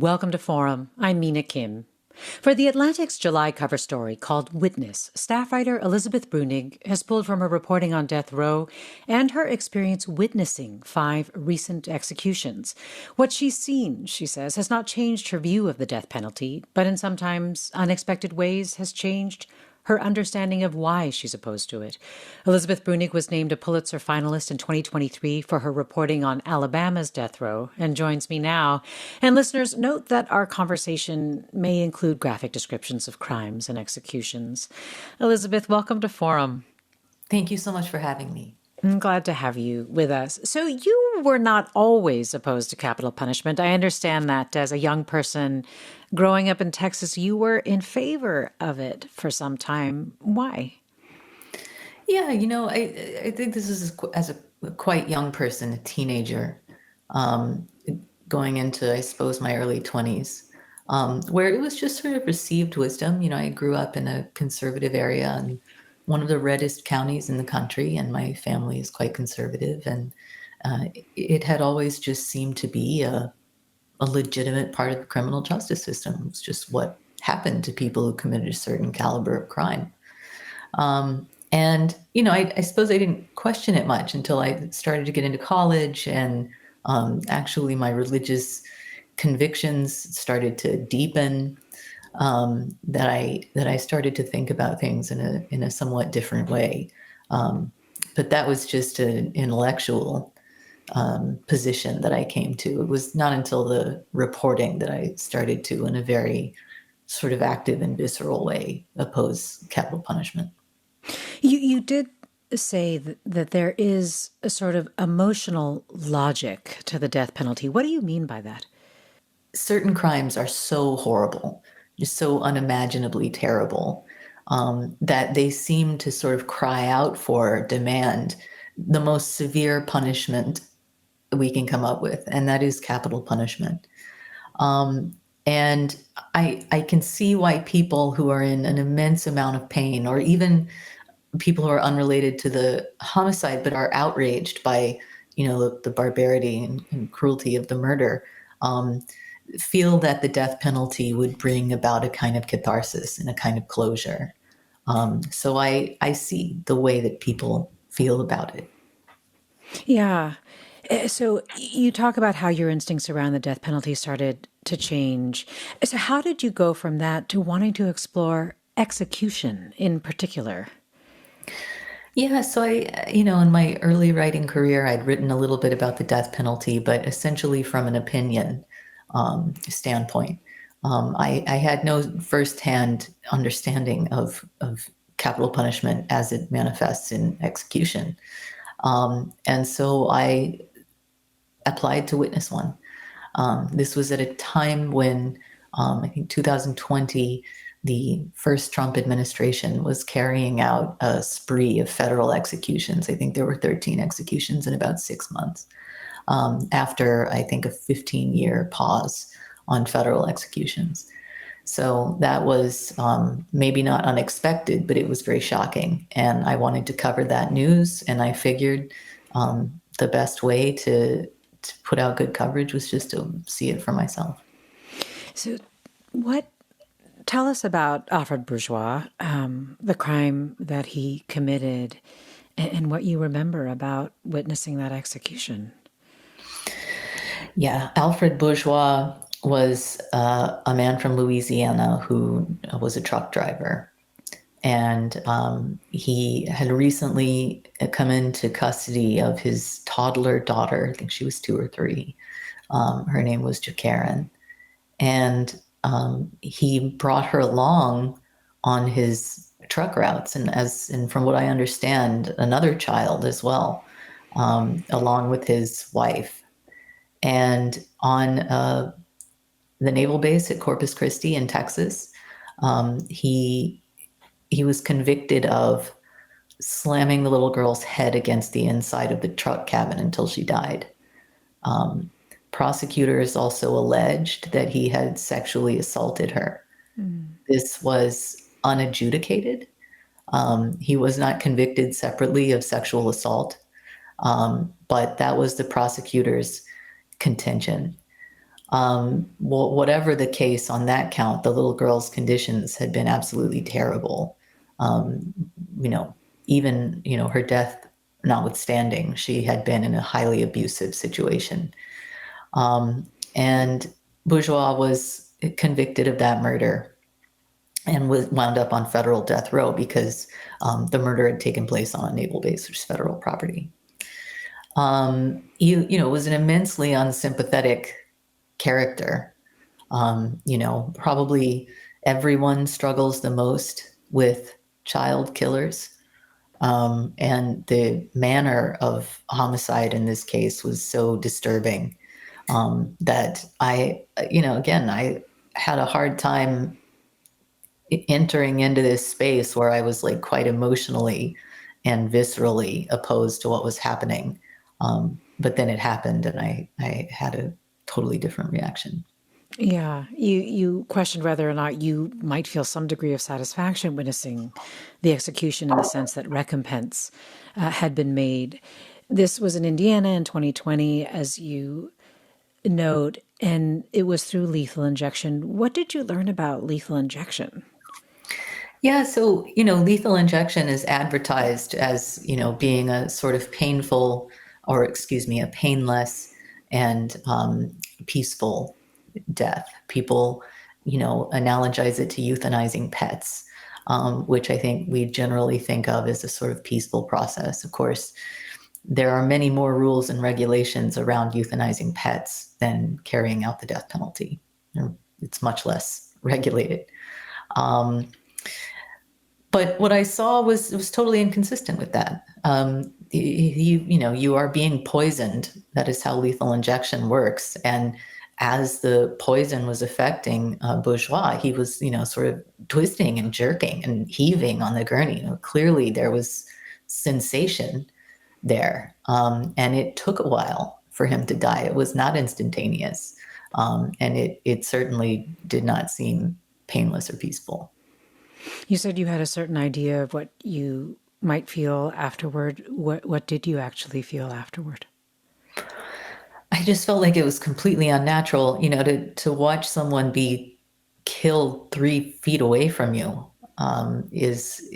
Welcome to Forum. I'm Mina Kim. For The Atlantic's July cover story called Witness, staff writer Elizabeth Bruenig has pulled from her reporting on death row and her experience witnessing 5 recent executions. What she's seen, she says, has not changed her view of the death penalty, but in sometimes unexpected ways has changed her understanding of why she's opposed to it. Elizabeth Bruenig was named a Pulitzer finalist in 2023 for her reporting on Alabama's death row and joins me now. And listeners, note that our conversation may include graphic descriptions of crimes and executions. Elizabeth, welcome to Forum. Thank you so much for having me. I'm glad to have you with us. So you were not always opposed to capital punishment. I understand that as a young person growing up in Texas, you were in favor of it for some time. Why? Yeah, I think this is as a quite young person, a teenager, going into, I suppose, my early 20s, where it was just sort of received wisdom. I grew up in a conservative area and one of the reddest counties in the country, and my family is quite conservative. And it had always just seemed to be a legitimate part of the criminal justice system. It's just what happened to people who committed a certain caliber of crime. I suppose I didn't question it much until I started to get into college, and actually my religious convictions started to deepen. That I started to think about things in a somewhat different way. But that was just an intellectual position that I came to. It was not until the reporting that I started to, in a very sort of active and visceral way, oppose capital punishment. You did say that there is a sort of emotional logic to the death penalty. What do you mean by that? Certain crimes are so horrible, just so unimaginably terrible, that they seem to sort of cry out for, demand the most severe punishment we can come up with, and that is capital punishment. And I can see why people who are in an immense amount of pain, or even people who are unrelated to the homicide but are outraged by, the barbarity and cruelty of the murder, feel that the death penalty would bring about a kind of catharsis and a kind of closure. So I see the way that people feel about it. Yeah. So you talk about how your instincts around the death penalty started to change. So how did you go from that to wanting to explore execution in particular? Yeah, so in my early writing career, I'd written a little bit about the death penalty, but essentially from an opinion standpoint. I had no firsthand understanding of capital punishment as it manifests in execution. And so I applied to witness one. This was at a time when, I think 2020, the first Trump administration was carrying out a spree of federal executions. I think there were 13 executions in about 6 months, after, I think, a 15-year pause on federal executions. So that was maybe not unexpected, but it was very shocking. And I wanted to cover that news, and I figured the best way to put out good coverage was just to see it for myself. So tell us about Alfred Bourgeois, the crime that he committed, and what you remember about witnessing that execution. Yeah, Alfred Bourgeois was a man from Louisiana who was a truck driver. And he had recently come into custody of his toddler daughter. I think she was 2 or 3. Her name was Jacaren. And he brought her along on his truck routes, and from what I understand, another child as well, along with his wife. And on the naval base at Corpus Christi in Texas, he was convicted of slamming the little girl's head against the inside of the truck cabin until she died. Prosecutors also alleged that he had sexually assaulted her. This was unadjudicated. He was not convicted separately of sexual assault, but that was the prosecutor's contention. Whatever the case on that count, the little girl's conditions had been absolutely terrible. Um, you know, even, her death notwithstanding, she had been in a highly abusive situation. And Bourgeois was convicted of that murder and was wound up on federal death row because the murder had taken place on a naval base, which is federal property. He was an immensely unsympathetic character. Probably everyone struggles the most with child killers. And the manner of homicide in this case was so disturbing that I had a hard time entering into this space where I was like quite emotionally and viscerally opposed to what was happening. But then it happened and I had a totally different reaction. Yeah, you questioned whether or not you might feel some degree of satisfaction witnessing the execution in the sense that recompense had been made. This was in Indiana in 2020, as you note, and it was through lethal injection. What did you learn about lethal injection? Yeah, so, lethal injection is advertised as, being a sort of painful, or excuse me, a painless and peaceful death. People, analogize it to euthanizing pets, which I think we generally think of as a sort of peaceful process. Of course, there are many more rules and regulations around euthanizing pets than carrying out the death penalty. It's much less regulated. But what I saw was totally inconsistent with that. You are being poisoned. That is how lethal injection works. And as the poison was affecting Bourgeois, he was, sort of twisting and jerking and heaving on the gurney. Clearly there was sensation there. And it took a while for him to die. It was not instantaneous. And it certainly did not seem painless or peaceful. You said you had a certain idea of what you might feel afterward. What did you actually feel afterward? I just felt like it was completely unnatural, to watch someone be killed 3 feet away from you is,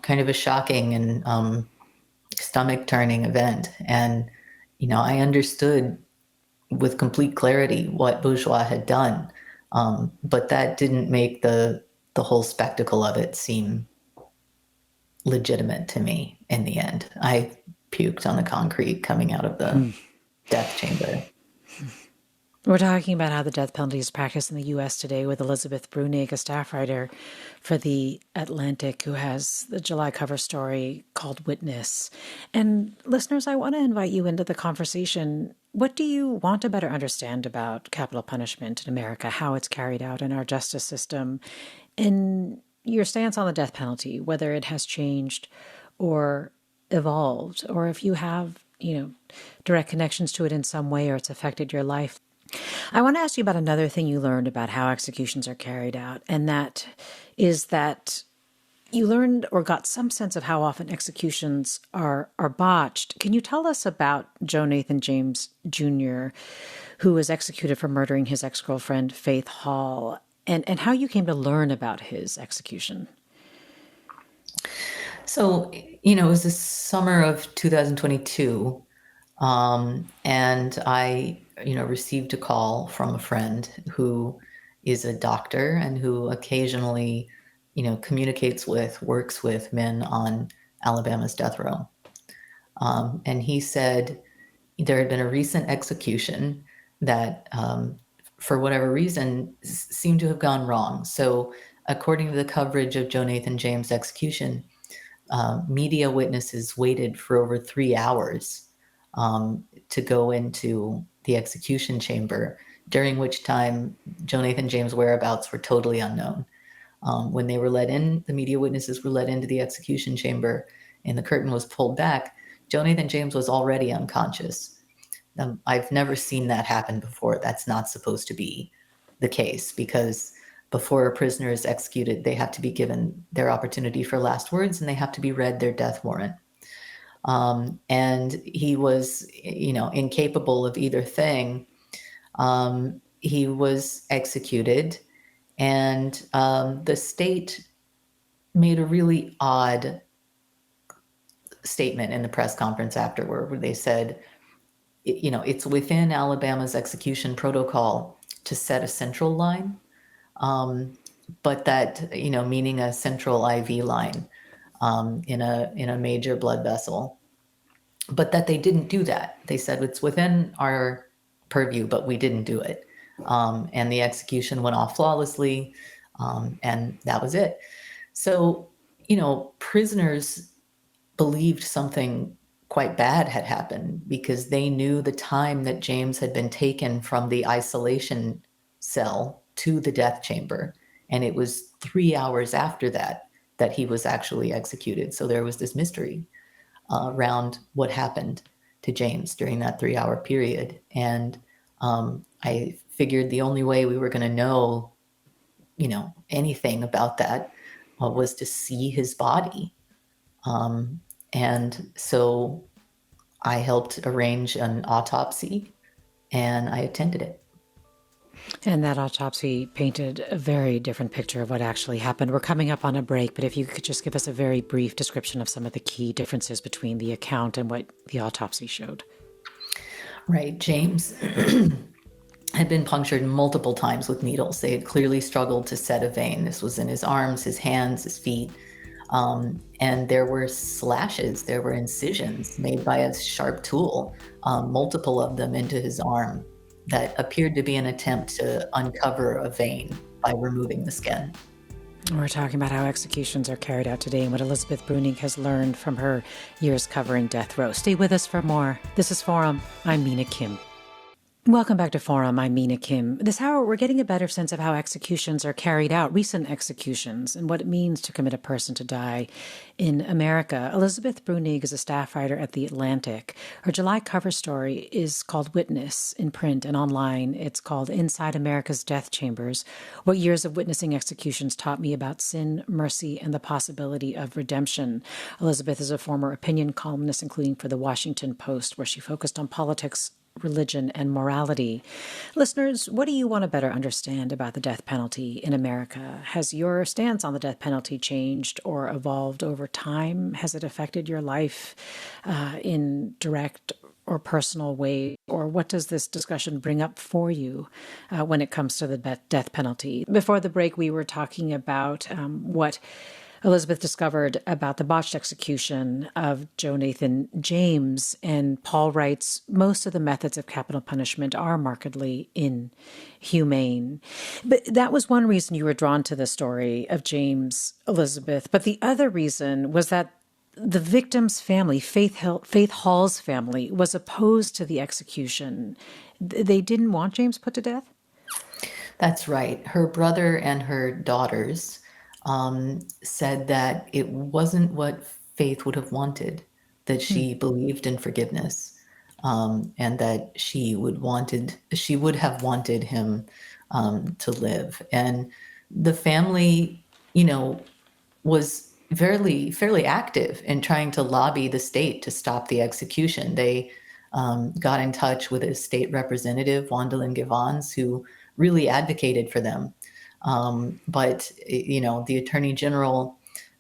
kind of a shocking and stomach turning event. And, I understood with complete clarity what Bourgeois had done. But that didn't make the whole spectacle of it seem legitimate to me in the end. I puked on the concrete coming out of the death chamber. We're talking about how the death penalty is practiced in the U.S. today with Elizabeth Bruenig, a staff writer for The Atlantic, who has the July cover story called Witness. And listeners, I want to invite you into the conversation. What do you want to better understand about capital punishment in America, how it's carried out in our justice system, and your stance on the death penalty, whether it has changed or evolved, or if you have, direct connections to it in some way or it's affected your life? I want to ask you about another thing you learned about how executions are carried out, and that is that you learned or got some sense of how often executions are botched. Can you tell us about Joe Nathan James Jr., who was executed for murdering his ex-girlfriend, Faith Hall, and how you came to learn about his execution? So, it was the summer of 2022. And I, received a call from a friend who is a doctor and who occasionally, communicates with, works with men on Alabama's death row. And he said there had been a recent execution that, for whatever reason, seemed to have gone wrong. So, according to the coverage of Joe Nathan James' execution, media witnesses waited for over 3 hours to go into the execution chamber, during which time Joe Nathan James' whereabouts were totally unknown. When they were let in, the media witnesses were let into the execution chamber and the curtain was pulled back, Joe Nathan James was already unconscious. I've never seen that happen before. That's not supposed to be the case, because before a prisoner is executed, they have to be given their opportunity for last words and they have to be read their death warrant. And he was, incapable of either thing. He was executed, and the state made a really odd statement in the press conference afterward, where they said, it's within Alabama's execution protocol to set a central line, but that, meaning a central IV line in a major blood vessel, but that they didn't do that. They said it's within our purview, but we didn't do it. And the execution went off flawlessly, and that was it. So, prisoners believed something quite bad had happened because they knew the time that James had been taken from the isolation cell to the death chamber. And it was 3 hours after that he was actually executed. So there was this mystery around what happened to James during that 3 hour period. And I figured the only way we were going to know, anything about that was to see his body. And so I helped arrange an autopsy, and I attended it. And that autopsy painted a very different picture of what actually happened. We're coming up on a break, but if you could just give us a very brief description of some of the key differences between the account and what the autopsy showed. Right. James had been punctured multiple times with needles. They had clearly struggled to set a vein. This was in his arms, his hands, his feet. And there were slashes, there were incisions made by a sharp tool, multiple of them into his arm, that appeared to be an attempt to uncover a vein by removing the skin. We're talking about how executions are carried out today and what Elizabeth Bruenig has learned from her years covering death row. Stay with us for more. This is Forum. I'm Mina Kim. Welcome back to Forum. I'm Mina Kim. This hour, we're getting a better sense of how executions are carried out, recent executions, and what it means to commit a person to die in America. Elizabeth Bruenig is a staff writer at The Atlantic. Her July cover story is called Witness. In print and online, it's called Inside America's Death Chambers: What Years of Witnessing Executions Taught Me About Sin, Mercy, and the Possibility of Redemption. Elizabeth is a former opinion columnist, including for The Washington Post, where she focused on politics, religion, and morality. Listeners, what do you want to better understand about the death penalty in America? Has your stance on the death penalty changed or evolved over time? Has it affected your life in direct or personal way? Or what does this discussion bring up for you when it comes to the death penalty? Before the break, we were talking about what Elizabeth discovered about the botched execution of Joe Nathan James, and Paul writes, most of the methods of capital punishment are markedly inhumane. But that was one reason you were drawn to the story of James, Elizabeth. But the other reason was that the victim's family, Faith Hall's family, was opposed to the execution. They didn't want James put to death? That's right. Her brother and her daughters said that it wasn't what Faith would have wanted, that she believed in forgiveness, and that she would have wanted him to live. And the family, was fairly active in trying to lobby the state to stop the execution. They got in touch with a state representative, Wandalyn Givons, who really advocated for them. But the attorney general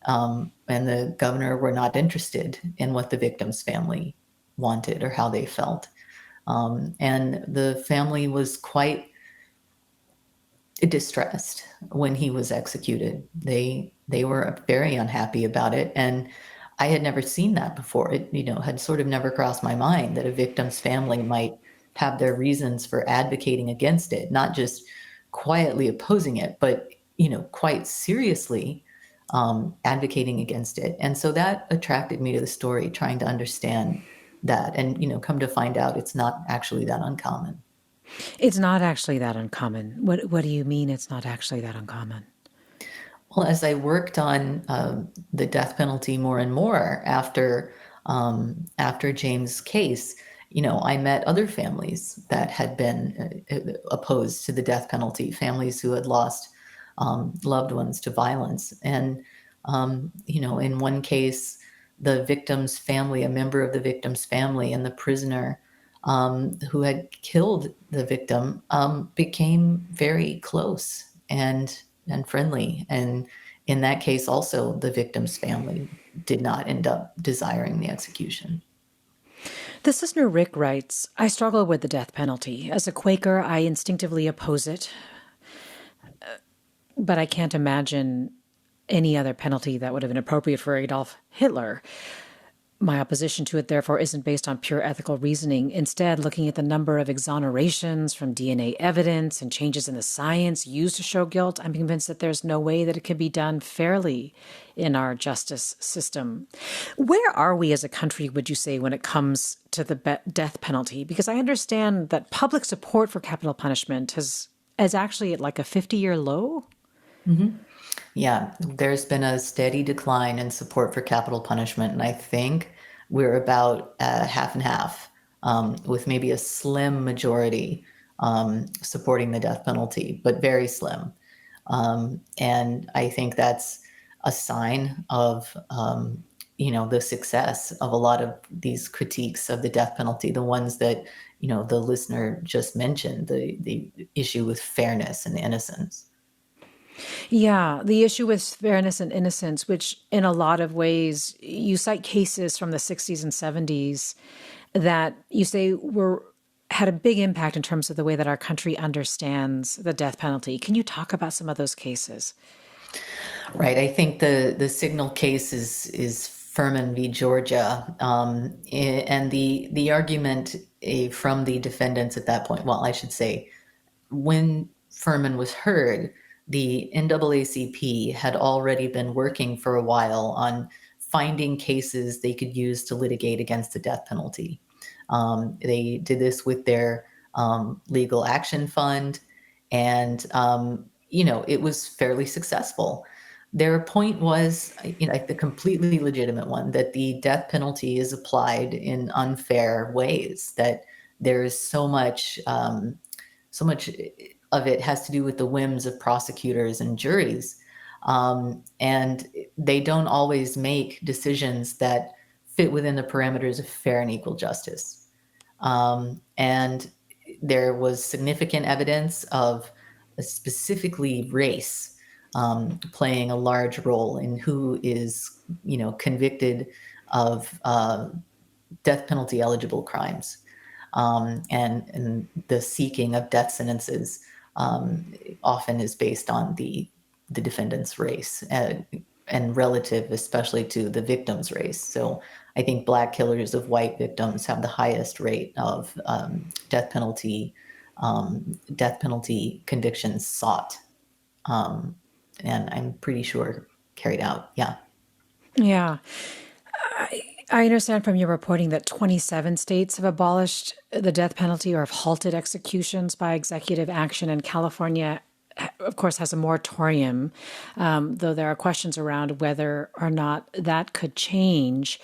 and the governor were not interested in what the victim's family wanted or how they felt. And the family was quite distressed when he was executed. They were very unhappy about it. And I had never seen that before. It, had sort of never crossed my mind that a victim's family might have their reasons for advocating against it, not just quietly opposing it, but quite seriously advocating against it. And so that attracted me to the story, trying to understand that, and come to find out it's not actually that uncommon. It's not actually that uncommon. What do you mean it's not actually that uncommon? Well, as I worked on the death penalty more and more after James' case, I met other families that had been opposed to the death penalty, families who had lost loved ones to violence. And, in one case, the victim's family, a member of the victim's family and the prisoner who had killed the victim, became very close and friendly. And in that case, also, the victim's family did not end up desiring the execution. This listener Rick writes, I struggle with the death penalty. As a Quaker, I instinctively oppose it, but I can't imagine any other penalty that would have been appropriate for Adolf Hitler. My opposition to it, therefore, isn't based on pure ethical reasoning. Instead, looking at the number of exonerations from DNA evidence and changes in the science used to show guilt, I'm convinced that there's no way that it can be done fairly in our justice system. Where are we as a country, would you say, when it comes to the death penalty? Because I understand that public support for capital punishment is actually at like a 50-year low. Mm-hmm. Yeah, there's been a steady decline in support for capital punishment, and I think we're about half and half, with maybe a slim majority supporting the death penalty, but very slim. And I think that's a sign of the success of a lot of these critiques of the death penalty, the ones that the listener just mentioned, the issue with fairness and innocence. Yeah, the issue with fairness and innocence, which in a lot of ways, you cite cases from the 60s and 70s that you say had a big impact in terms of the way that our country understands the death penalty. Can you talk about some of those cases? Right. I think the signal case is Furman v. Georgia, and the argument from the defendants at that point. Well, I should say, when Furman was heard, the NAACP had already been working for a while on finding cases they could use to litigate against the death penalty. They did this with their legal action fund, and it was fairly successful. Their point was, the completely legitimate one, that the death penalty is applied in unfair ways. That there's so much of it has to do with the whims of prosecutors and juries, and they don't always make decisions that fit within the parameters of fair and equal justice. And there was significant evidence of specifically race playing a large role in who is, convicted of death penalty eligible crimes, and the seeking of death sentences often is based on the defendant's race, and relative, especially to the victim's race. So I think Black killers of white victims have the highest rate of death penalty convictions sought, and I'm pretty sure carried out. Yeah. Yeah. I understand from your reporting that 27 states have abolished the death penalty or have halted executions by executive action, and California, of course, has a moratorium, though there are questions around whether or not that could change.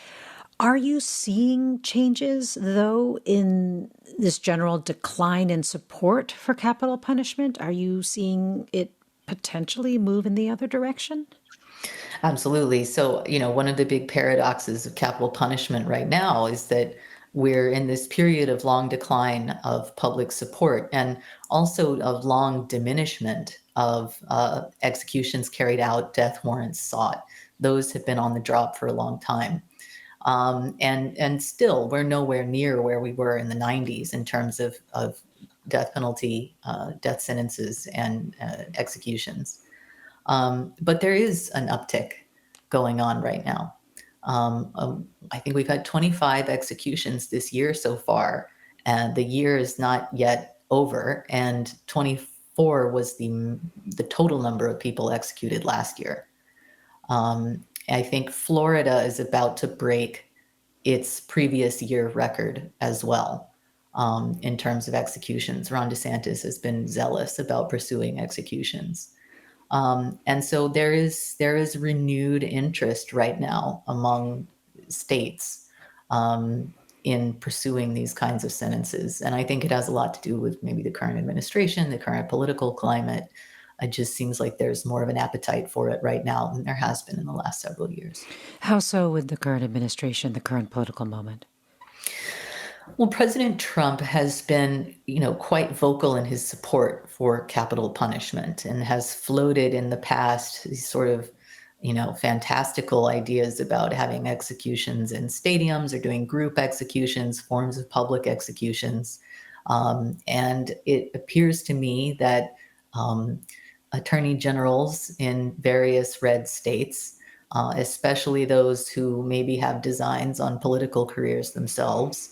Are you seeing changes, though, in this general decline in support for capital punishment? Are you seeing it potentially move in the other direction? Absolutely. So, one of the big paradoxes of capital punishment right now is that we're in this period of long decline of public support, and also of long diminishment of executions carried out, death warrants sought. Those have been on the drop for a long time. And still, we're nowhere near where we were in the 90s in terms of death penalty, death sentences, and executions. But there is an uptick going on right now. I think we've had 25 executions this year so far, and the year is not yet over. And 24 was the total number of people executed last year. I think Florida is about to break its previous year record as well, in terms of executions. Ron DeSantis has been zealous about pursuing executions. And so there is renewed interest right now among states in pursuing these kinds of sentences. And I think it has a lot to do with maybe the current administration, the current political climate. It just seems like there's more of an appetite for it right now than there has been in the last several years. How so with the current administration, the current political moment? Well, President Trump has been, quite vocal in his support for capital punishment and has floated in the past these sort of, fantastical ideas about having executions in stadiums or doing group executions, forms of public executions. And it appears to me that attorney generals in various red states, especially those who maybe have designs on political careers themselves,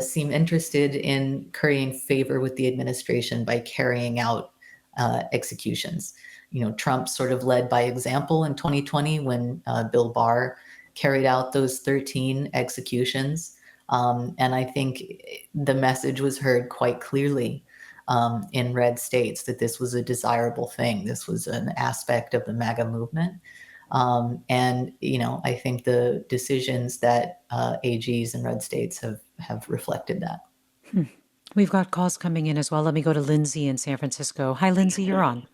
seem interested in currying favor with the administration by carrying out executions. Trump sort of led by example in 2020 when Bill Barr carried out those 13 executions. And I think the message was heard quite clearly in red states that this was a desirable thing. This was an aspect of the MAGA movement. And I think the decisions that AGs in red states have reflected that. We've got calls coming in as well. Let me go to Lindsay in San Francisco. Hi, Lindsay, you're on.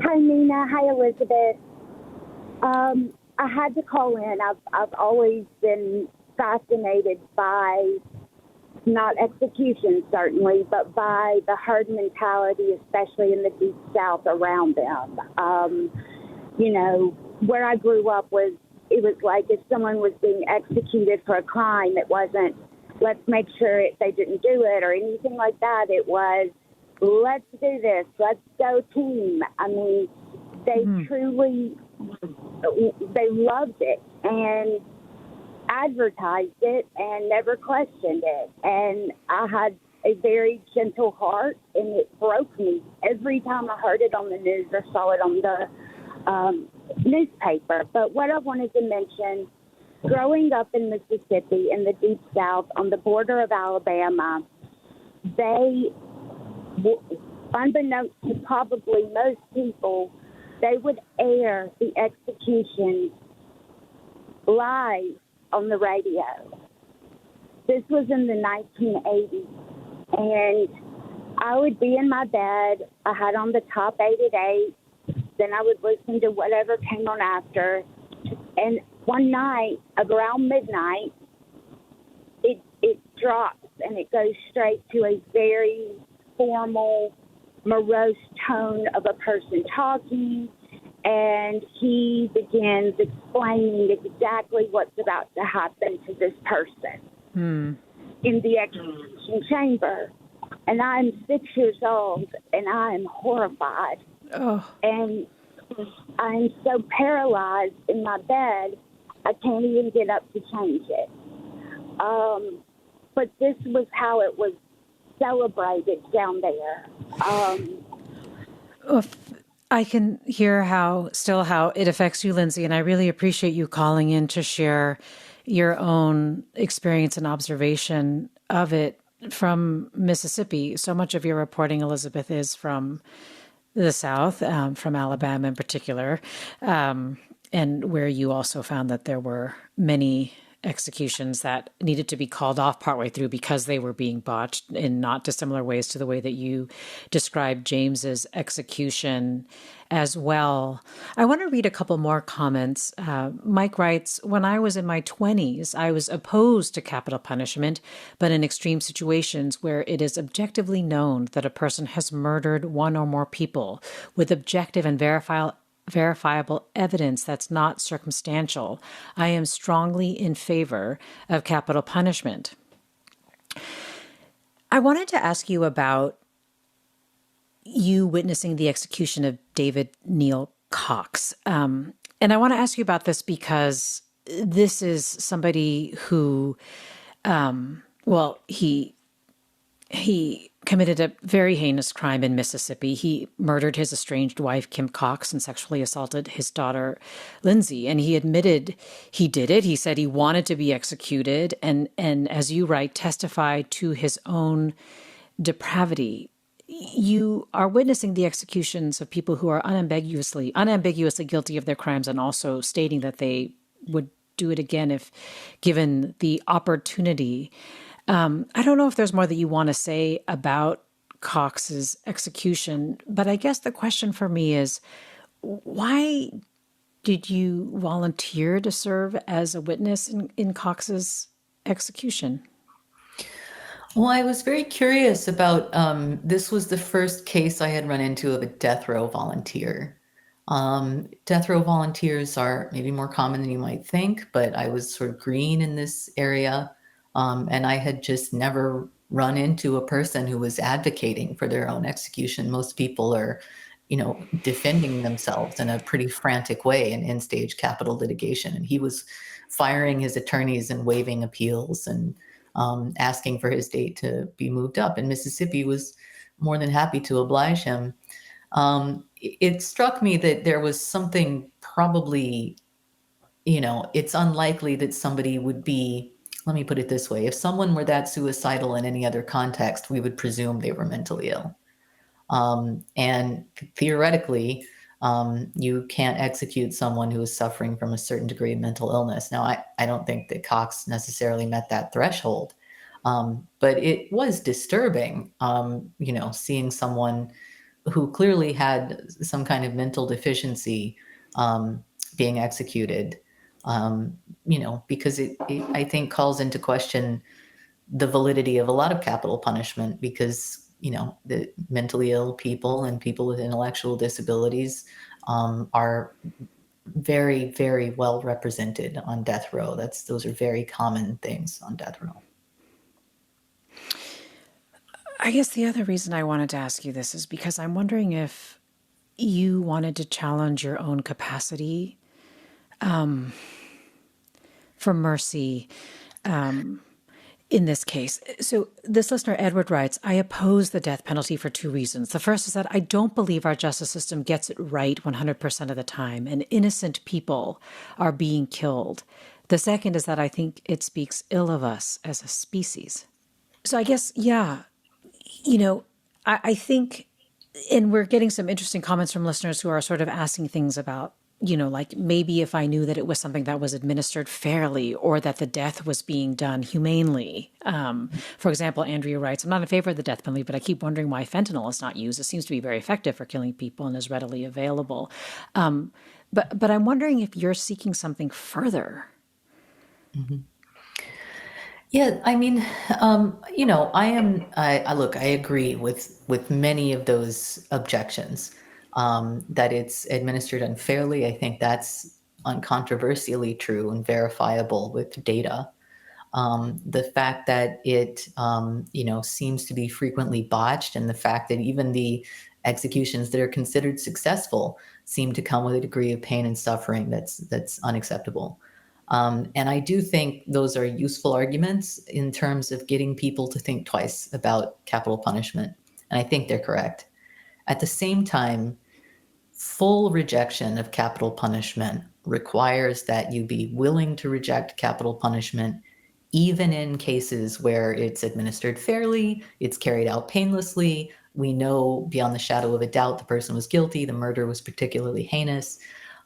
Hi, Mina. Hi, Elizabeth. I had to call in. I've always been fascinated by not execution, certainly, but by the herd mentality, especially in the Deep South around them. Where I grew up it was like if someone was being executed for a crime, it wasn't, let's make sure they didn't do it or anything like that. It was, let's do this. Let's go team. I mean, they truly, they loved it and advertised it and never questioned it. And I had a very gentle heart, and it broke me every time I heard it on the news or saw it on the newspaper. But what I wanted to mention, growing up in Mississippi in the Deep South on the border of Alabama, they, unbeknownst to probably most people, they would air the executions live on the radio. This was in the 1980s. And I would be in my bed. I had on the top 8 at 8. Then I would listen to whatever came on after. And one night, around midnight, it drops and it goes straight to a very formal, morose tone of a person talking. And he begins explaining exactly what's about to happen to this person in the execution chamber. And I'm 6 years old, and I am horrified. Oh. And I'm so paralyzed in my bed, I can't even get up to change it. But this was how it was celebrated down there. I can hear how it affects you, Lindsay, and I really appreciate you calling in to share your own experience and observation of it from Mississippi. So much of your reporting, Elizabeth, is from the South, from Alabama in particular, and where you also found that there were many executions that needed to be called off partway through because they were being botched in not dissimilar ways to the way that you described James's execution as well. I want to read a couple more comments. Mike writes, when I was in my 20s, I was opposed to capital punishment, but in extreme situations where it is objectively known that a person has murdered one or more people with objective and verifiable evidence that's not circumstantial, I am strongly in favor of capital punishment. I wanted to ask you about you witnessing the execution of David Neal Cox. And I want to ask you about this because this is somebody who, he committed a very heinous crime in Mississippi. He murdered his estranged wife, Kim Cox, and sexually assaulted his daughter, Lindsay. And he admitted he did it. He said he wanted to be executed and as you write, testified to his own depravity. You are witnessing the executions of people who are unambiguously guilty of their crimes and also stating that they would do it again if given the opportunity. I don't know if there's more that you want to say about Cox's execution, but I guess the question for me is, why did you volunteer to serve as a witness in Cox's execution? Well, I was very curious about this was the first case I had run into of a death row volunteer. Death row volunteers are maybe more common than you might think, but I was sort of green in this area, and I had just never run into a person who was advocating for their own execution. Most people are, defending themselves in a pretty frantic way in stage capital litigation, and he was firing his attorneys and waiving appeals and asking for his date to be moved up. And Mississippi was more than happy to oblige him. It struck me that there was something probably, it's unlikely that somebody would be, let me put it this way, if someone were that suicidal in any other context, we would presume they were mentally ill. And theoretically, you can't execute someone who is suffering from a certain degree of mental illness. Now, I don't think that Cox necessarily met that threshold, but it was disturbing, seeing someone who clearly had some kind of mental deficiency being executed, because it, I think, calls into question the validity of a lot of capital punishment because the mentally ill people and people with intellectual disabilities are very, very well represented on death row. Those are very common things on death row. I guess the other reason I wanted to ask you this is because I'm wondering if you wanted to challenge your own capacity for mercy in this case. So this listener, Edward, writes, I oppose the death penalty for two reasons. The first is that I don't believe our justice system gets it right 100% of the time, and innocent people are being killed. The second is that I think it speaks ill of us as a species. So I guess, I think, and we're getting some interesting comments from listeners who are sort of asking things about, like maybe if I knew that it was something that was administered fairly or that the death was being done humanely. For example, Andrea writes, I'm not in favor of the death penalty, but I keep wondering why fentanyl is not used. It seems to be very effective for killing people and is readily available. But I'm wondering if you're seeking something further. Mm-hmm. Yeah, I mean, I agree with many of those objections, that it's administered unfairly. I think that's uncontroversially true and verifiable with data. The fact that it, seems to be frequently botched, and the fact that even the executions that are considered successful seem to come with a degree of pain and suffering that's unacceptable. And I do think those are useful arguments in terms of getting people to think twice about capital punishment. And I think they're correct. At the same time, full rejection of capital punishment requires that you be willing to reject capital punishment, even in cases where it's administered fairly, it's carried out painlessly. We know beyond the shadow of a doubt the person was guilty, the murder was particularly heinous.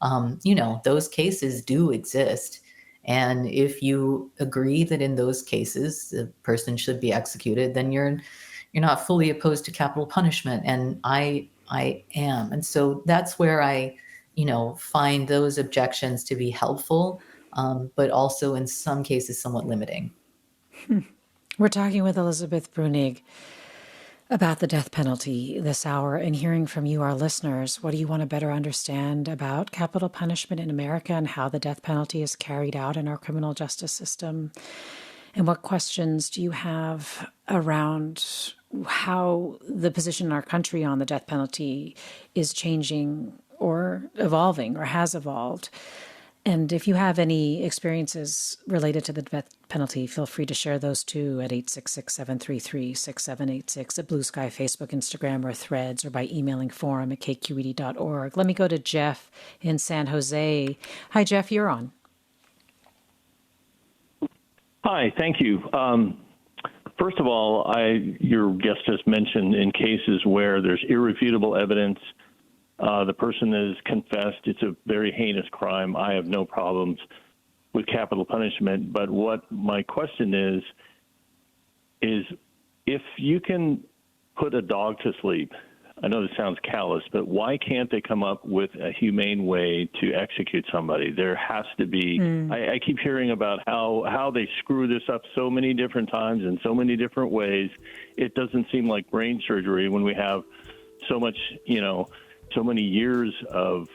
Those cases do exist. And if you agree that in those cases the person should be executed, then you're not fully opposed to capital punishment. And I am. And so that's where I, find those objections to be helpful, but also in some cases somewhat limiting. We're talking with Elizabeth Bruenig about the death penalty this hour and hearing from you, our listeners. What do you want to better understand about capital punishment in America and how the death penalty is carried out in our criminal justice system? And what questions do you have around how the position in our country on the death penalty is changing or evolving or has evolved? And if you have any experiences related to the death penalty, feel free to share those too at 866-733-6786 at Blue Sky, Facebook, Instagram, or Threads, or by emailing forum@kqed.org. Let me go to Jeff in San Jose. Hi, Jeff, you're on. Hi, thank you. First of all, your guest just mentioned in cases where there's irrefutable evidence, the person has confessed, it's a very heinous crime. I have no problems with capital punishment. But what my question is if you can put a dog to sleep I know this sounds callous, but why can't they come up with a humane way to execute somebody? There has to be. I keep hearing about how they screw this up so many different times in so many different ways. It doesn't seem like brain surgery when we have so much, so many years of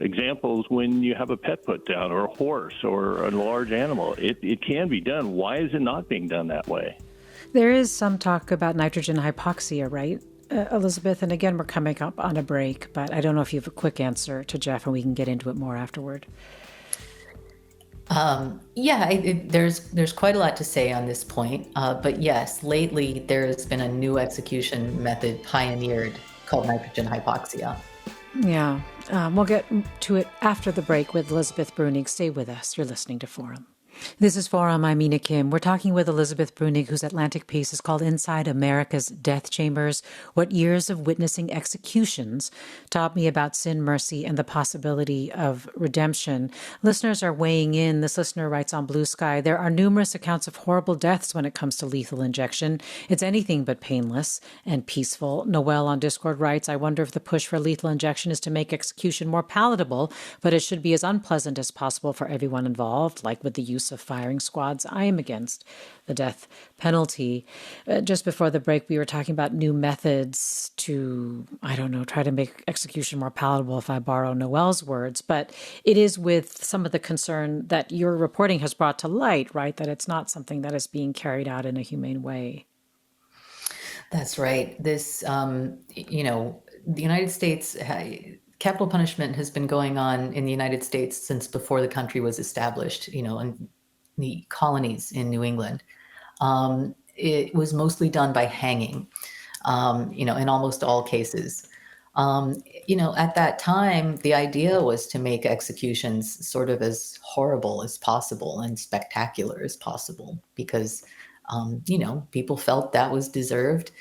examples when you have a pet put down, or a horse, or a large animal. It can be done. Why is it not being done that way? There is some talk about nitrogen hypoxia, right, Elizabeth? And again, we're coming up on a break, but I don't know if you have a quick answer to Jeff, and we can get into it more afterward. There's quite a lot to say on this point. But yes, lately there's been a new execution method pioneered called nitrogen hypoxia. Yeah, we'll get to it after the break with Elizabeth Bruenig. Stay with us. You're listening to Forum. This is Forum. I'm Mina Kim. We're talking with Elizabeth Bruenig, whose Atlantic piece is called Inside America's Death Chambers: What Years of Witnessing Executions Taught Me About Sin, Mercy, and the Possibility of Redemption. Listeners are weighing in. This listener writes on Blue Sky, there are numerous accounts of horrible deaths when it comes to lethal injection. It's anything but painless and peaceful. Noel on Discord writes, I wonder if the push for lethal injection is to make execution more palatable, but it should be as unpleasant as possible for everyone involved, like with the use of firing squads. I am against the death penalty. Just before the break, we were talking about new methods to, try to make execution more palatable, if I borrow Noel's words. But it is with some of the concern that your reporting has brought to light, right, that it's not something that is being carried out in a humane way. That's right. This, the United States, capital punishment has been going on in the United States since before the country was established, in the colonies in New England. It was mostly done by hanging, in almost all cases. At that time, the idea was to make executions sort of as horrible as possible and spectacular as possible because, people felt that was deserved.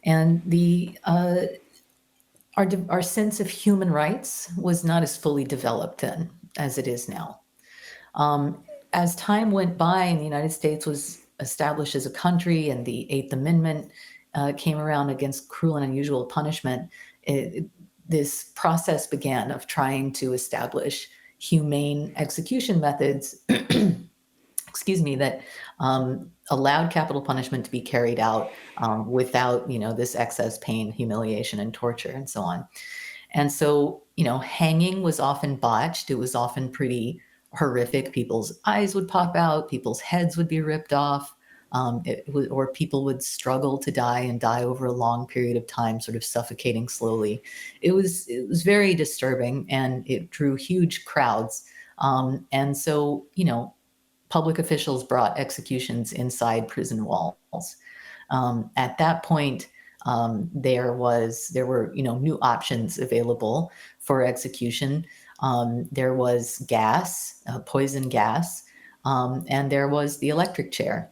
And our sense of human rights was not as fully developed then as it is now. As time went by and the United States was established as a country and the Eighth Amendment came around against cruel and unusual punishment, this process began of trying to establish humane execution methods, that allowed capital punishment to be carried out without, this excess pain, humiliation, and torture, and so on. And so, hanging was often botched. It was often pretty horrific. People's eyes would pop out, people's heads would be ripped off, or people would struggle to die and die over a long period of time, sort of suffocating slowly. It was very disturbing, and it drew huge crowds. And so, public officials brought executions inside prison walls. At that point, there were new options available for execution. There was gas, poison gas, and there was the electric chair.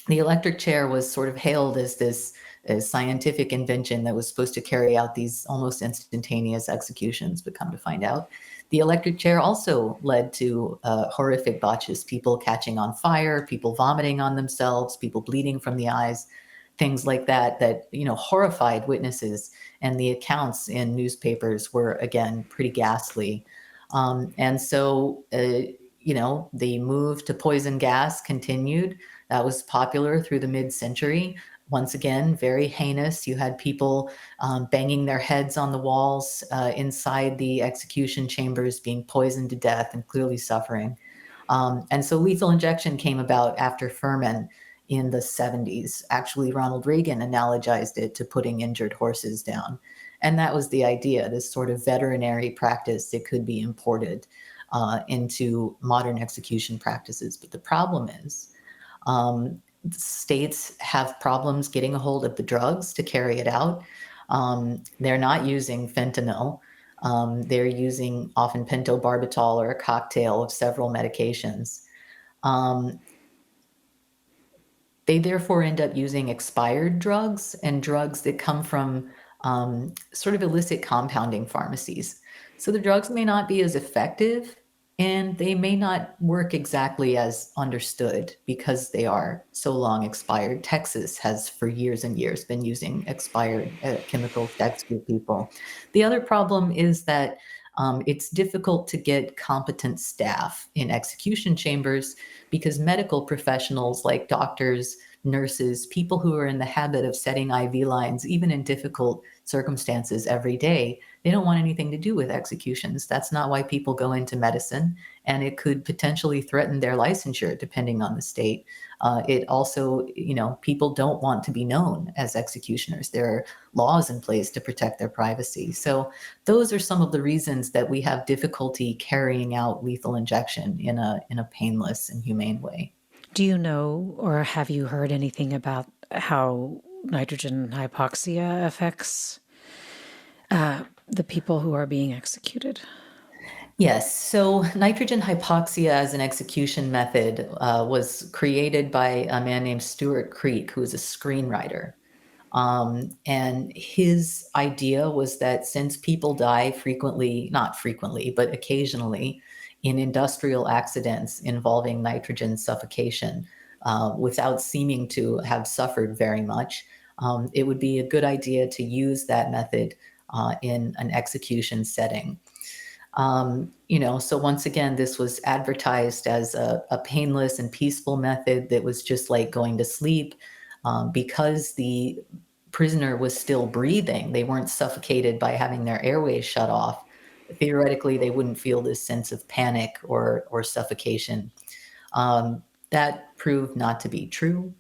The electric chair was sort of hailed as this scientific invention that was supposed to carry out these almost instantaneous executions, but come to find out, the electric chair also led to horrific botches, people catching on fire, people vomiting on themselves, people bleeding from the eyes, things like that, horrified witnesses. And the accounts in newspapers were, again, pretty ghastly. And so, the move to poison gas continued. That was popular through the mid-century. Once again, very heinous. You had people banging their heads on the walls inside the execution chambers, being poisoned to death and clearly suffering. And so lethal injection came about after Furman in the 70s. Actually, Ronald Reagan analogized it to putting injured horses down. And that was the idea, this sort of veterinary practice that could be imported into modern execution practices. But the problem is, states have problems getting a hold of the drugs to carry it out. They're not using fentanyl. They're using often pentobarbital or a cocktail of several medications. They therefore end up using expired drugs and drugs that come from sort of illicit compounding pharmacies. So the drugs may not be as effective And they may not work exactly as understood because they are so long expired. Texas has for years and years been using expired chemicals to execute people. The other problem is that it's difficult to get competent staff in execution chambers because medical professionals like doctors, nurses, people who are in the habit of setting IV lines, even in difficult circumstances every day, they don't want anything to do with executions. That's not why people go into medicine, and it could potentially threaten their licensure depending on the state. It also, people don't want to be known as executioners. There are laws in place to protect their privacy. So those are some of the reasons that we have difficulty carrying out lethal injection in a painless and humane way. Do you know or have you heard anything about how nitrogen hypoxia affects the people who are being executed? Yes. So nitrogen hypoxia as an execution method was created by a man named Stuart Creek, who is a screenwriter. And his idea was that since people die frequently, not frequently, but occasionally in industrial accidents involving nitrogen suffocation, without seeming to have suffered very much, it would be a good idea to use that method in an execution setting. So once again, this was advertised as a painless and peaceful method that was just like going to sleep, because the prisoner was still breathing. They weren't suffocated by having their airways shut off. Theoretically, they wouldn't feel this sense of panic or suffocation. That proved not to be true.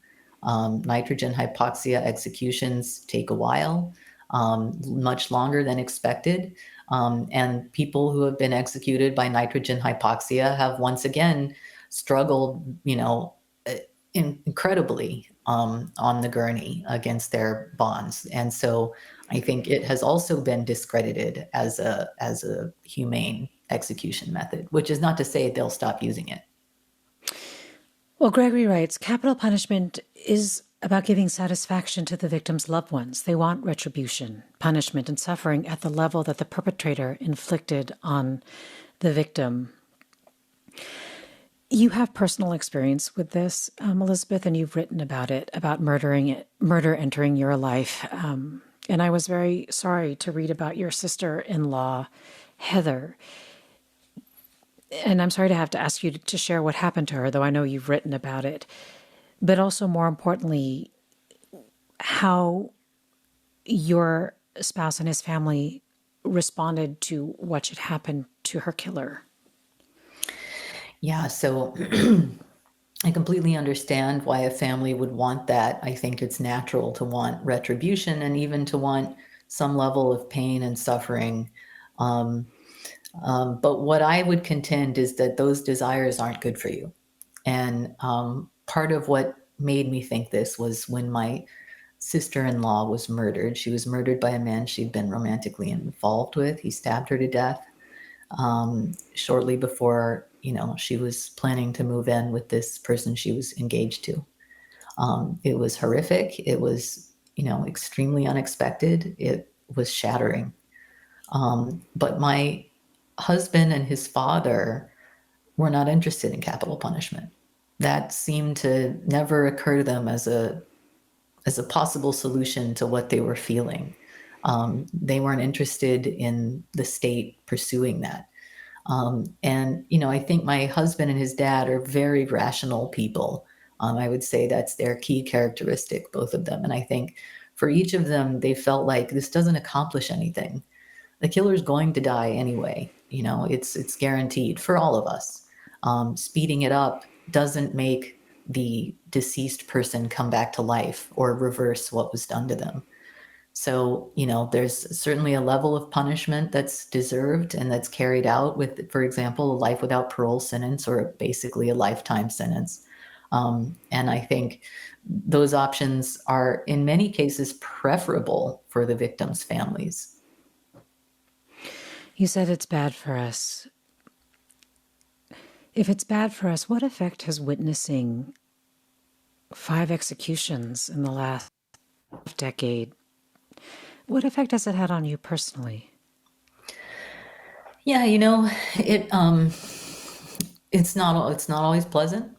Nitrogen hypoxia executions take a while, much longer than expected. And people who have been executed by nitrogen hypoxia have once again struggled, incredibly on the gurney against their bonds. And so I think it has also been discredited as a humane execution method, which is not to say they'll stop using it. Well, Gregory writes, capital punishment is about giving satisfaction to the victim's loved ones. They want retribution, punishment, and suffering at the level that the perpetrator inflicted on the victim. You have personal experience with this, Elizabeth, and you've written about it, about murder entering your life. And I was very sorry to read about your sister-in-law, Heather. And I'm sorry to have to ask you to share what happened to her, though I know you've written about it. But also, more importantly, how your spouse and his family responded to what should happen to her killer. Yeah, so I completely understand why a family would want that. I think it's natural to want retribution and even to want some level of pain and suffering. But what I would contend is that those desires aren't good for you. And part of what made me think this was when my sister-in-law was murdered. She was murdered by a man she'd been romantically involved with. He stabbed her to death shortly before, she was planning to move in with this person she was engaged to. It was horrific. It was, extremely unexpected. It was shattering. But my husband and his father were not interested in capital punishment. That seemed to never occur to them as a possible solution to what they were feeling. They weren't interested in the state pursuing that. And I think my husband and his dad are very rational people. I would say that's their key characteristic, both of them. And I think for each of them, they felt like this doesn't accomplish anything. The killer's going to die anyway. It's guaranteed for all of us. Speeding it up doesn't make the deceased person come back to life or reverse what was done to them. So, there's certainly a level of punishment that's deserved and that's carried out with, for example, a life without parole sentence or basically a lifetime sentence. And I think those options are in many cases preferable for the victims' families. You said it's bad for us. If it's bad for us, what effect has witnessing 5 executions in the last decade, what effect has it had on you personally? Yeah, It's not always pleasant.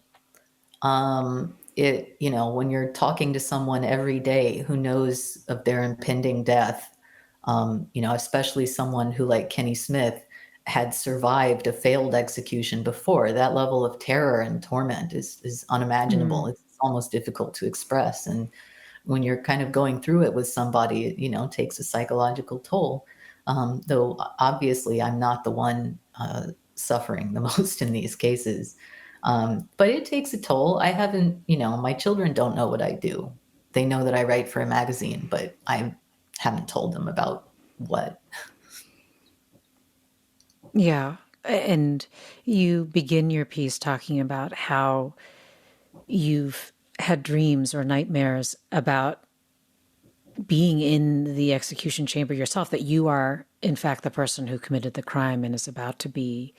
When you're talking to someone every day who knows of their impending death, especially someone who, like Kenny Smith, had survived a failed execution before, that level of terror and torment is unimaginable. Mm. It's almost difficult to express. And when you're kind of going through it with somebody, it takes a psychological toll. Though obviously I'm not the one suffering the most in these cases. But it takes a toll. I haven't, my children don't know what I do. They know that I write for a magazine, but I haven't told them about what. Yeah. And you begin your piece talking about how you've had dreams or nightmares about being in the execution chamber yourself, that you are, in fact, the person who committed the crime and is about to be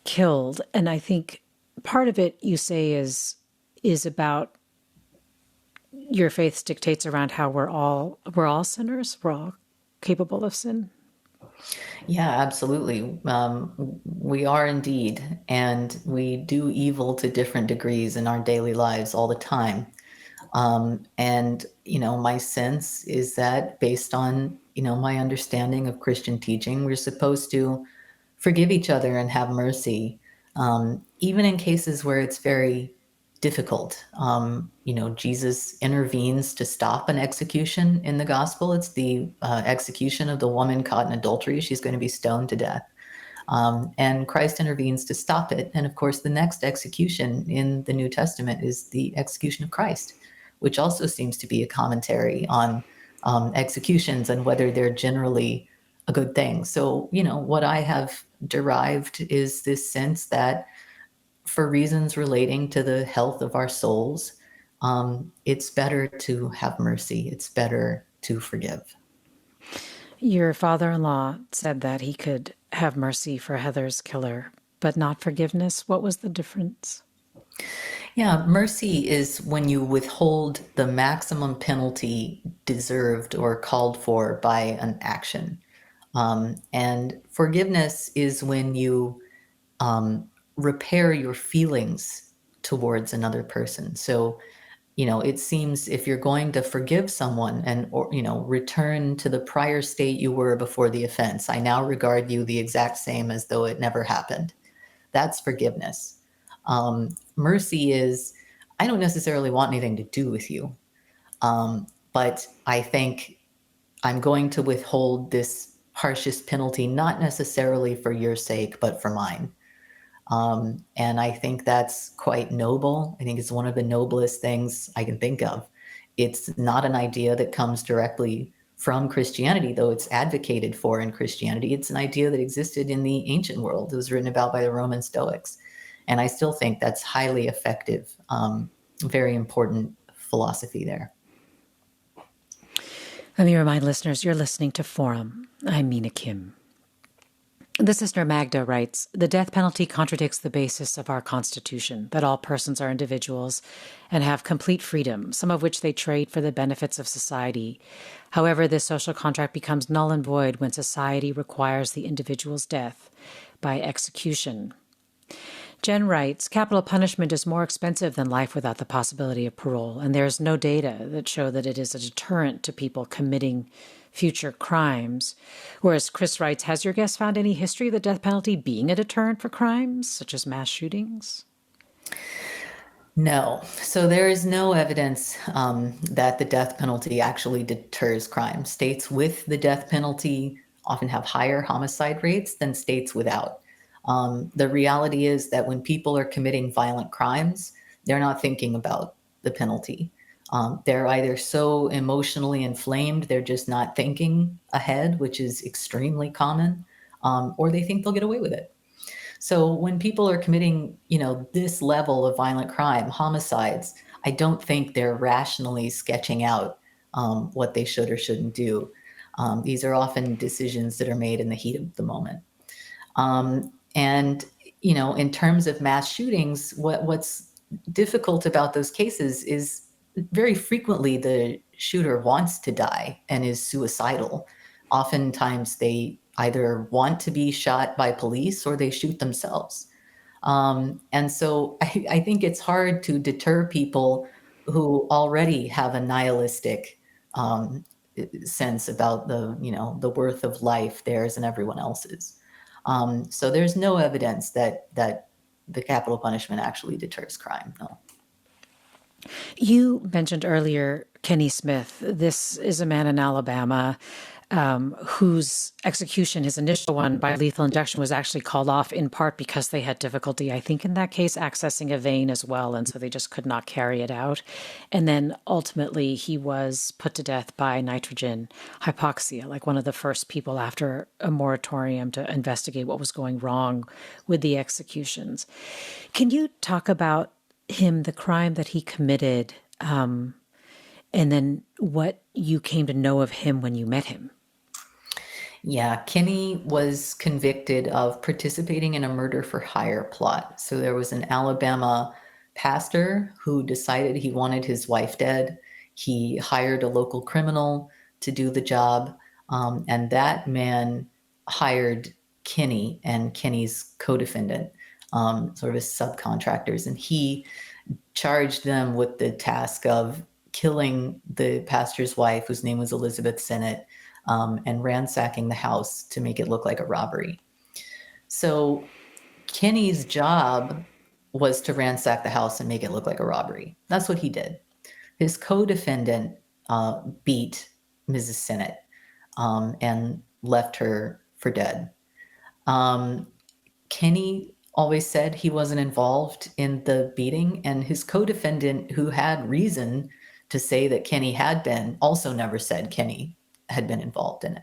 killed. And I think part of it, you say, is about your faith dictates around how we're all sinners. We're all capable of sin. Yeah, absolutely. We are indeed, and we do evil to different degrees in our daily lives all the time. My sense is that based on, my understanding of Christian teaching, we're supposed to forgive each other and have mercy, even in cases where it's very difficult. Jesus intervenes to stop an execution in the gospel. It's the execution of the woman caught in adultery. She's going to be stoned to death. And Christ intervenes to stop it. And of course, the next execution in the New Testament is the execution of Christ, which also seems to be a commentary on executions and whether they're generally a good thing. So, what I have derived is this sense that for reasons relating to the health of our souls, it's better to have mercy. It's better to forgive. Your father-in-law said that he could have mercy for Heather's killer, but not forgiveness. What was the difference? Yeah, mercy is when you withhold the maximum penalty deserved or called for by an action. And forgiveness is when you repair your feelings towards another person. So, it seems if you're going to forgive someone and, return to the prior state you were before the offense, I now regard you the exact same as though it never happened. That's forgiveness. Mercy is, I don't necessarily want anything to do with you, but I think I'm going to withhold this harshest penalty, not necessarily for your sake, but for mine. And I think that's quite noble. I think it's one of the noblest things I can think of. It's not an idea that comes directly from Christianity, though it's advocated for in Christianity. It's an idea that existed in the ancient world. It was written about by the Roman Stoics. And I still think that's highly effective, very important philosophy there. Let me remind listeners, you're listening to Forum. I'm Mina Kim. This listener, Magda, writes, the death penalty contradicts the basis of our Constitution, that all persons are individuals and have complete freedom, some of which they trade for the benefits of society. However, this social contract becomes null and void when society requires the individual's death by execution. Jen writes, capital punishment is more expensive than life without the possibility of parole, and there is no data that show that it is a deterrent to people committing future crimes. Whereas Chris writes, has your guest found any history of the death penalty being a deterrent for crimes, such as mass shootings? No. So there is no evidence that the death penalty actually deters crime. States with the death penalty often have higher homicide rates than states without. The reality is that when people are committing violent crimes, they're not thinking about the penalty. They're either so emotionally inflamed, they're just not thinking ahead, which is extremely common, or they think they'll get away with it. So when people are committing, this level of violent crime, homicides, I don't think they're rationally sketching out what they should or shouldn't do. These are often decisions that are made in the heat of the moment. In terms of mass shootings, what's difficult about those cases is very frequently the shooter wants to die and is suicidal. Oftentimes they either want to be shot by police or they shoot themselves. And so I think it's hard to deter people who already have a nihilistic sense about the worth of life, theirs and everyone else's. So there's no evidence that the capital punishment actually deters crime. No. You mentioned earlier Kenny Smith. This is a man in Alabama whose execution, his initial one by lethal injection, was actually called off in part because they had difficulty, I think in that case, accessing a vein as well. And so they just could not carry it out. And then ultimately he was put to death by nitrogen hypoxia, like one of the first people after a moratorium to investigate what was going wrong with the executions. Can you talk about him, the crime that he committed, and then what you came to know of him when you met him? Yeah, Kenny was convicted of participating in a murder for hire plot. So there was an Alabama pastor who decided he wanted his wife dead. He hired a local criminal to do the job, and that man hired Kenny and Kenny's co-defendant, sort of as subcontractors, and he charged them with the task of killing the pastor's wife, whose name was Elizabeth Sennett, and ransacking the house to make it look like a robbery. So Kenny's job was to ransack the house and make it look like a robbery. That's what he did. His co-defendant beat Mrs. Sennett and left her for dead. Kenny always said he wasn't involved in the beating, and his co-defendant, who had reason to say that Kenny had been, also never said Kenny had been involved in it.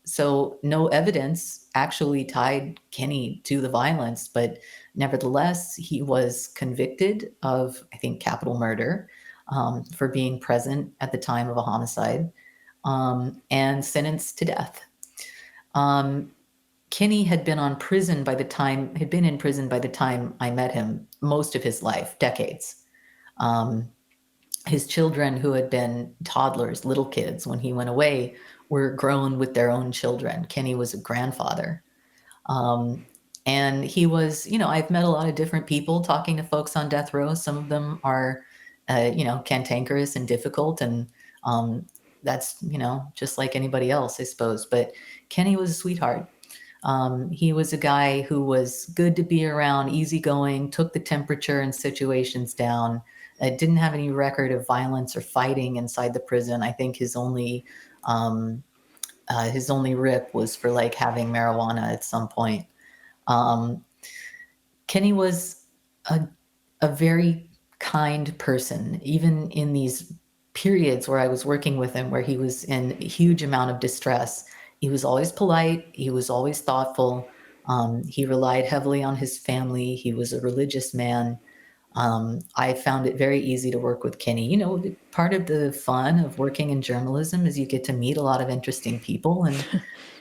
So no evidence actually tied Kenny to the violence, but nevertheless, he was convicted of, I think, capital murder for being present at the time of a homicide, and sentenced to death. Kenny had been in prison by the time I met him, most of his life, decades. His children, who had been toddlers, little kids when he went away, were grown with their own children. Kenny was a grandfather. And he was, I've met a lot of different people talking to folks on death row. Some of them are, cantankerous and difficult. And that's, just like anybody else, I suppose. But Kenny was a sweetheart. He was a guy who was good to be around, easygoing, took the temperature and situations down. Didn't have any record of violence or fighting inside the prison. I think his only rip was for having marijuana at some point. Kenny was a very kind person, even in these periods where I was working with him, where he was in a huge amount of distress. He was always polite. He was always thoughtful. He relied heavily on his family. He was a religious man. I found it very easy to work with Kenny. Part of the fun of working in journalism is you get to meet a lot of interesting people and,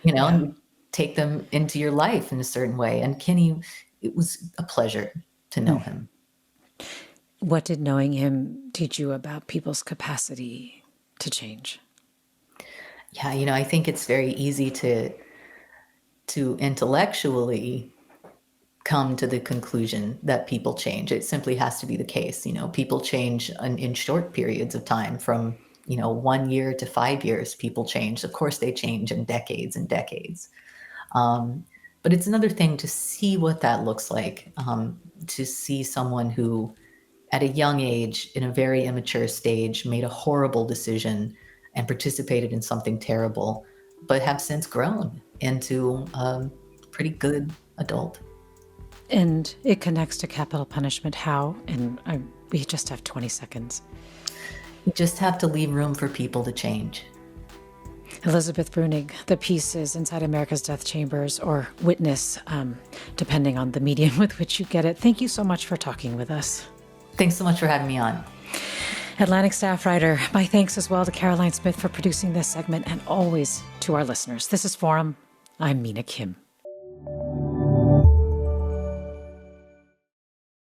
you take them into your life in a certain way. And Kenny, it was a pleasure to know him. What did knowing him teach you about people's capacity to change? Yeah, I think it's very easy to intellectually come to the conclusion that people change. It simply has to be the case. People change in short periods of time from, 1 year to 5 years, people change. Of course, they change in decades and decades. But it's another thing to see what that looks like, to see someone who, at a young age, in a very immature stage, made a horrible decision and participated in something terrible, but have since grown into a pretty good adult. And it connects to capital punishment. How? And we just have 20 seconds. You just have to leave room for people to change. Elizabeth Bruenig, the piece is Inside America's Death Chambers, or Witness, depending on the medium with which you get it. Thank you so much for talking with us. Thanks so much for having me on. Atlantic staff writer, my thanks as well to Caroline Smith for producing this segment, and always to our listeners. This is Forum. I'm Mina Kim.